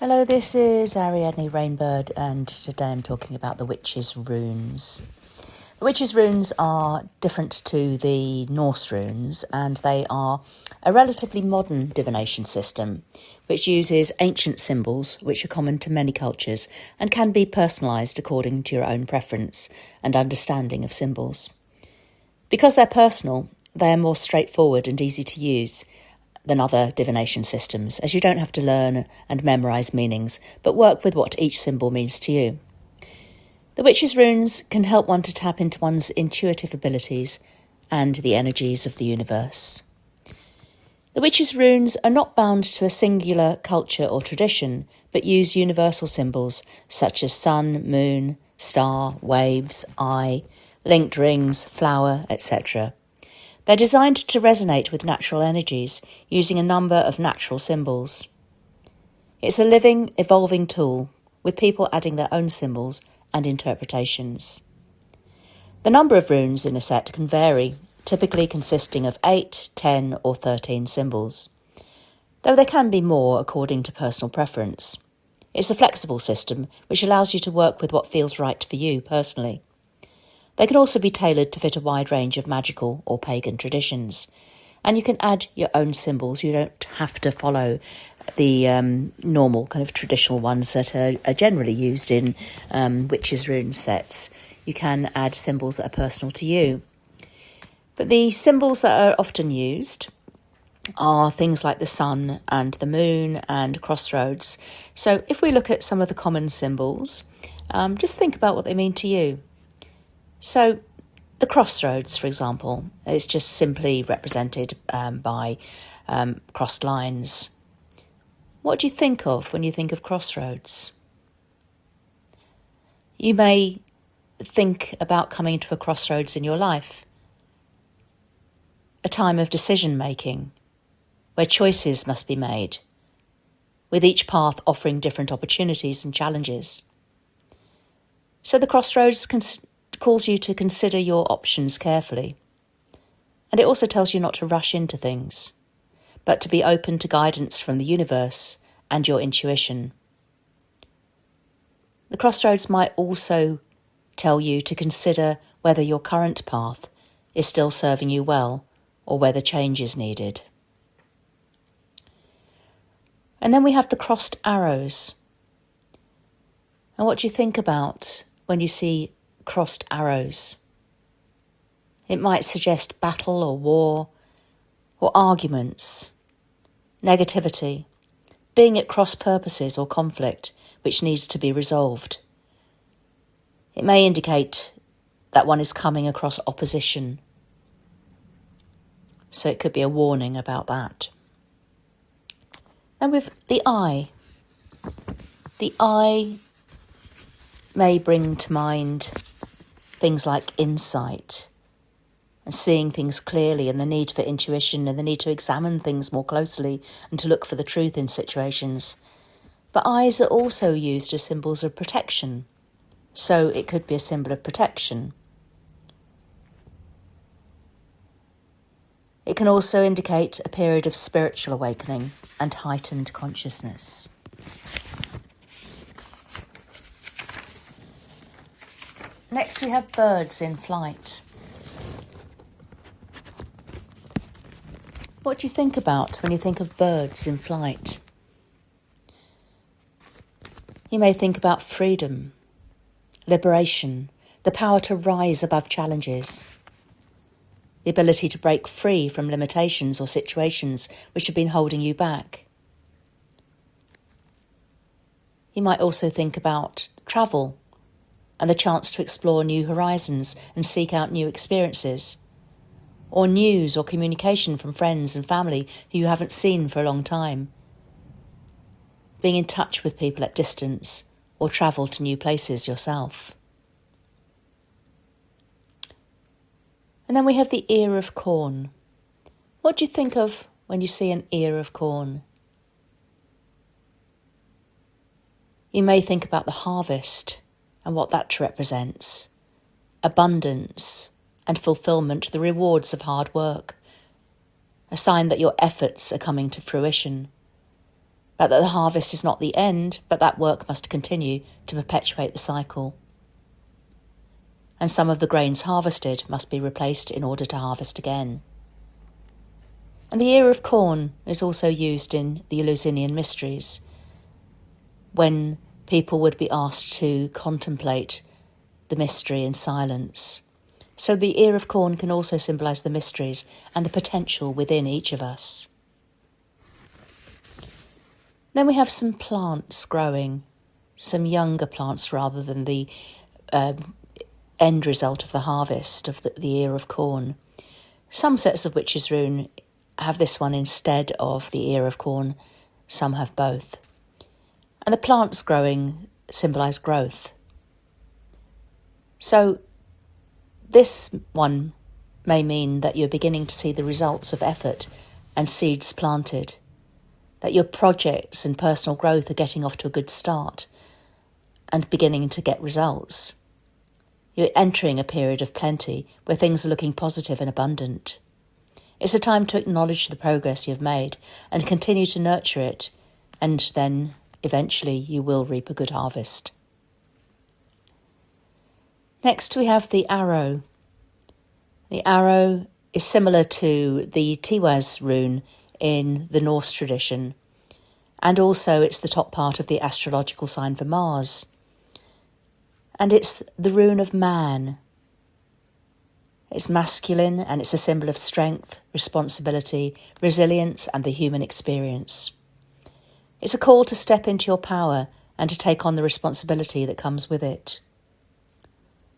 Hello, this is Ariadne Rainbird, and today I'm talking about the Witches' Runes. The Witches' Runes are different to the Norse runes, and they are a relatively modern divination system which uses ancient symbols which are common to many cultures and can be personalised according to your own preference and understanding of symbols. Because they're personal, they are more straightforward and easy to use than other divination systems, as you don't have to learn and memorise meanings, but work with what each symbol means to you. The Witches' Runes can help one to tap into one's intuitive abilities and the energies of the universe. The Witches' Runes are not bound to a singular culture or tradition, but use universal symbols such as sun, moon, star, waves, eye, linked rings, flower, etc. They're designed to resonate with natural energies using a number of natural symbols. It's a living, evolving tool, with people adding their own symbols and interpretations. The number of runes in a set can vary, typically consisting of 8, 10 or 13 symbols, though there can be more according to personal preference. It's a flexible system which allows you to work with what feels right for you personally. They can also be tailored to fit a wide range of magical or pagan traditions. And you can add your own symbols. You don't have to follow the normal kind of traditional ones that are generally used in Witches' Rune sets. You can add symbols that are personal to you. But the symbols that are often used are things like the sun and the moon and crossroads. So if we look at some of the common symbols, just think about what they mean to you. So the crossroads, for example, is just simply represented by crossed lines. What do you think of when you think of crossroads? You may think about coming to a crossroads in your life, a time of decision making, where choices must be made, with each path offering different opportunities and challenges. So the crossroads calls you to consider your options carefully. And it also tells you not to rush into things, but to be open to guidance from the universe and your intuition. The crossroads might also tell you to consider whether your current path is still serving you well or whether change is needed. And then we have the crossed arrows. And what do you think about when you see crossed arrows? It might suggest battle or war or arguments, negativity, being at cross purposes or conflict which needs to be resolved. It may indicate that one is coming across opposition. So it could be a warning about that. And with the eye. The eye may bring to mind things like insight and seeing things clearly, and the need for intuition and the need to examine things more closely and to look for the truth in situations. But eyes are also used as symbols of protection, so it could be a symbol of protection. It can also indicate a period of spiritual awakening and heightened consciousness. Next we have birds in flight. What do you think about when you think of birds in flight? You may think about freedom, liberation, the power to rise above challenges, the ability to break free from limitations or situations which have been holding you back. You might also think about travel and the chance to explore new horizons and seek out new experiences, or news or communication from friends and family who you haven't seen for a long time, being in touch with people at distance or travel to new places yourself. And then we have the ear of corn. What do you think of when you see an ear of corn? You may think about the harvest and what that represents, abundance and fulfillment, the rewards of hard work, a sign that your efforts are coming to fruition, but that the harvest is not the end, but that work must continue to perpetuate the cycle. And some of the grains harvested must be replaced in order to harvest again. And the ear of corn is also used in the Eleusinian mysteries, when people would be asked to contemplate the mystery in silence. So the ear of corn can also symbolise the mysteries and the potential within each of us. Then we have some plants growing, some younger plants rather than the end result of the harvest of the ear of corn. Some sets of Witch's Rune have this one instead of the ear of corn, some have both. And the plants growing symbolise growth. So this one may mean that you're beginning to see the results of effort and seeds planted, that your projects and personal growth are getting off to a good start and beginning to get results. You're entering a period of plenty where things are looking positive and abundant. It's a time to acknowledge the progress you've made and continue to nurture it, and then eventually you will reap a good harvest. Next we have the arrow. The arrow is similar to the Tiwaz rune in the Norse tradition, and also it's the top part of the astrological sign for Mars. And it's the rune of man. It's masculine and it's a symbol of strength, responsibility, resilience and the human experience. It's a call to step into your power and to take on the responsibility that comes with it.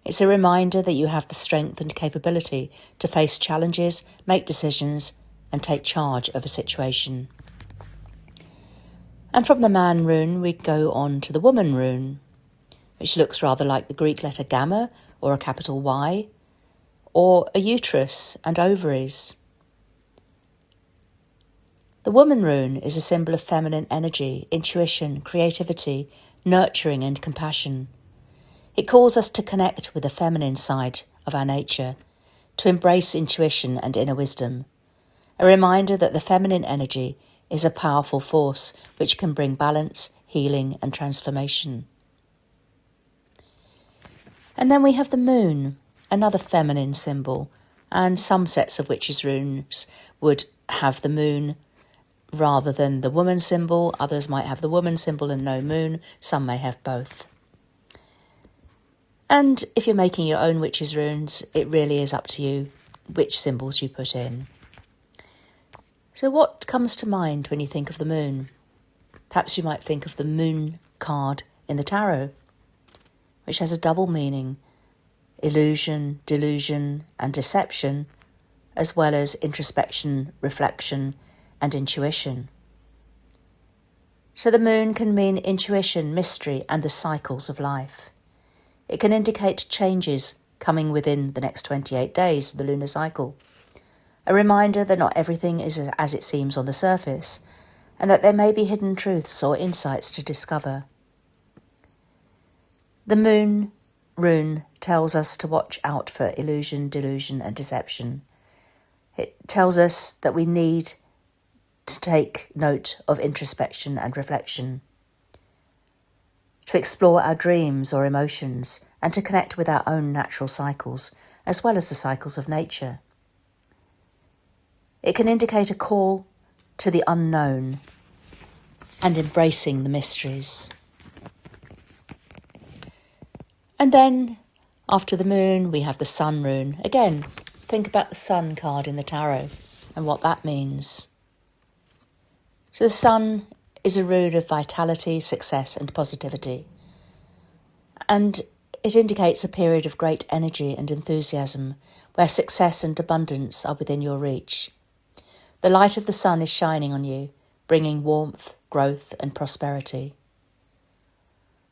It's a reminder that you have the strength and capability to face challenges, make decisions, and take charge of a situation. And from the man rune, we go on to the woman rune, which looks rather like the Greek letter gamma or a capital Y, or a uterus and ovaries. The woman rune is a symbol of feminine energy, intuition, creativity, nurturing and compassion. It calls us to connect with the feminine side of our nature, to embrace intuition and inner wisdom. A reminder that the feminine energy is a powerful force which can bring balance, healing and transformation. And then we have the moon, another feminine symbol, and some sets of Witch's Runes would have the moon rather than the woman symbol. Others might have the woman symbol and no moon. Some may have both. And if you're making your own Witch's Runes, it really is up to you which symbols you put in. So what comes to mind when you think of the moon? Perhaps you might think of the moon card in the tarot, which has a double meaning: illusion, delusion and deception, as well as introspection, reflection and intuition. So the moon can mean intuition, mystery and the cycles of life. It can indicate changes coming within the next 28 days, the lunar cycle. A reminder that not everything is as it seems on the surface, and that there may be hidden truths or insights to discover. The moon rune tells us to watch out for illusion, delusion and deception. It tells us that we need to take note of introspection and reflection, to explore our dreams or emotions, and to connect with our own natural cycles, as well as the cycles of nature. It can indicate a call to the unknown and embracing the mysteries. And then, after the moon, we have the sun rune. Again, think about the sun card in the tarot and what that means. So the sun is a rune of vitality, success and positivity. And it indicates a period of great energy and enthusiasm where success and abundance are within your reach. The light of the sun is shining on you, bringing warmth, growth and prosperity.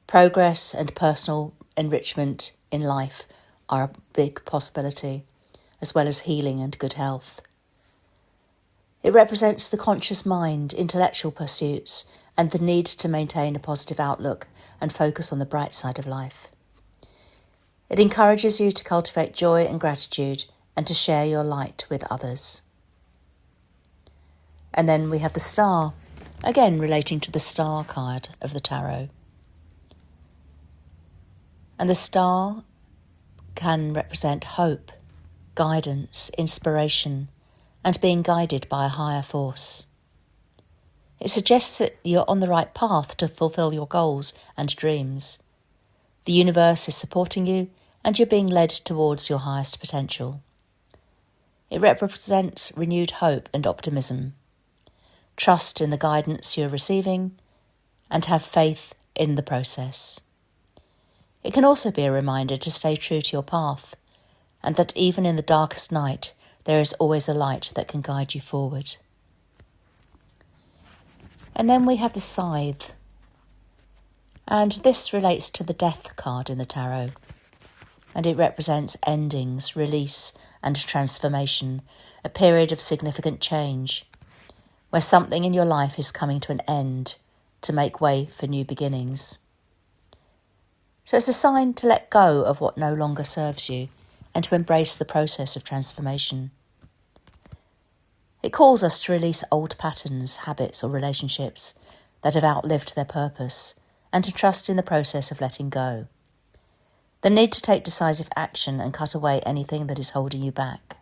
Progress and personal enrichment in life are a big possibility, as well as healing and good health. It represents the conscious mind, intellectual pursuits, and the need to maintain a positive outlook and focus on the bright side of life. It encourages you to cultivate joy and gratitude and to share your light with others. And then we have the star, again relating to the star card of the tarot. And the star can represent hope, guidance, inspiration, and being guided by a higher force. It suggests that you're on the right path to fulfill your goals and dreams. The universe is supporting you, and you're being led towards your highest potential. It represents renewed hope and optimism. Trust in the guidance you're receiving, and have faith in the process. It can also be a reminder to stay true to your path, and that even in the darkest night, there is always a light that can guide you forward. And then we have the scythe. And this relates to the death card in the tarot. And it represents endings, release and transformation, a period of significant change, where something in your life is coming to an end to make way for new beginnings. So it's a sign to let go of what no longer serves you and to embrace the process of transformation. It calls us to release old patterns, habits or relationships that have outlived their purpose and to trust in the process of letting go. The need to take decisive action and cut away anything that is holding you back.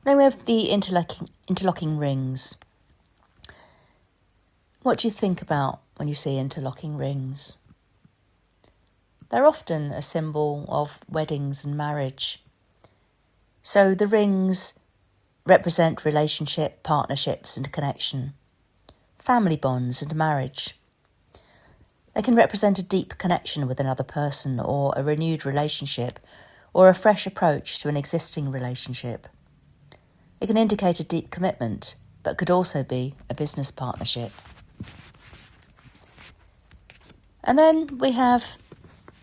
Then we have the interlocking rings. What do you think about when you see interlocking rings? They're often a symbol of weddings and marriage. So the rings represent relationship, partnerships and connection, family bonds and marriage. They can represent a deep connection with another person or a renewed relationship or a fresh approach to an existing relationship. It can indicate a deep commitment, but could also be a business partnership. And then we have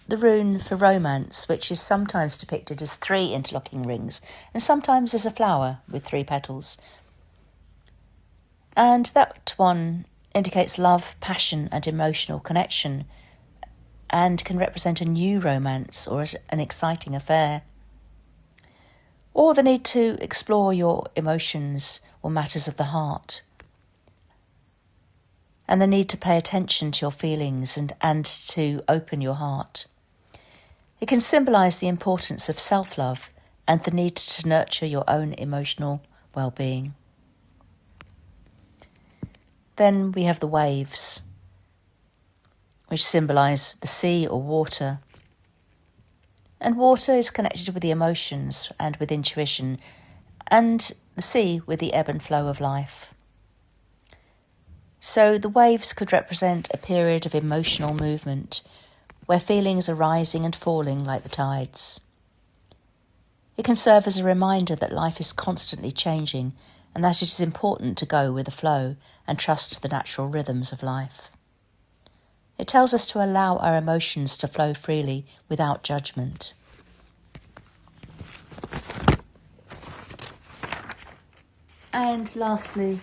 the rune for romance, which is sometimes depicted as 3 interlocking rings and sometimes as a flower with 3 petals. And that one indicates love, passion and emotional connection and can represent a new romance or an exciting affair. Or the need to explore your emotions or matters of the heart. And the need to pay attention to your feelings and to open your heart. It can symbolise the importance of self-love and the need to nurture your own emotional well-being. Then we have the waves, which symbolise the sea or water. And water is connected with the emotions and with intuition, and the sea with the ebb and flow of life. So the waves could represent a period of emotional movement, where feelings are rising and falling like the tides. It can serve as a reminder that life is constantly changing and that it is important to go with the flow and trust the natural rhythms of life. It tells us to allow our emotions to flow freely without judgment. And lastly,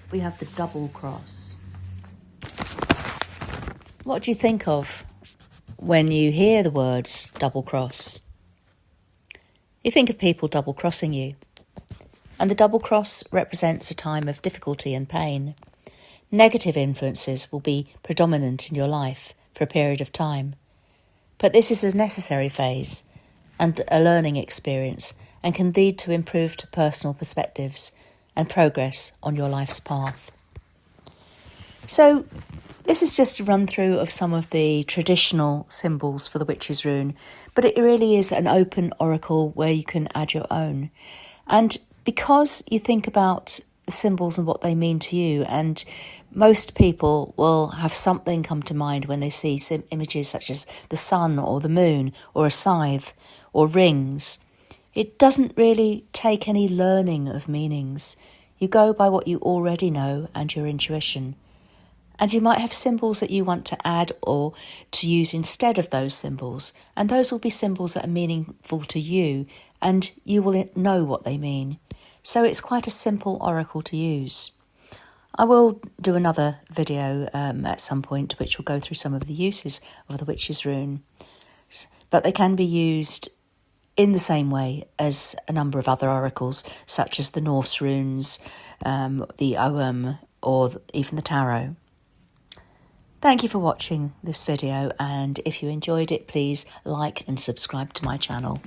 we have the double cross. What do you think of when you hear the words double cross? You think of people double crossing you. And the double cross represents a time of difficulty and pain. Negative influences will be predominant in your life for a period of time. But this is a necessary phase and a learning experience and can lead to improved personal perspectives and progress on your life's path. So this is just a run through of some of the traditional symbols for the Witch's Rune, but it really is an open oracle where you can add your own. And because you think about the symbols and what they mean to you, and most people will have something come to mind when they see images such as the sun or the moon or a scythe or rings. It doesn't really take any learning of meanings. You go by what you already know and your intuition. And you might have symbols that you want to add or to use instead of those symbols. And those will be symbols that are meaningful to you and you will know what they mean. So it's quite a simple oracle to use. I will do another video at some point which will go through some of the uses of the Witch's Rune. But they can be used in the same way as a number of other oracles, such as the Norse runes, the Ogham, or even the tarot. Thank you for watching this video, and if you enjoyed it, please like and subscribe to my channel.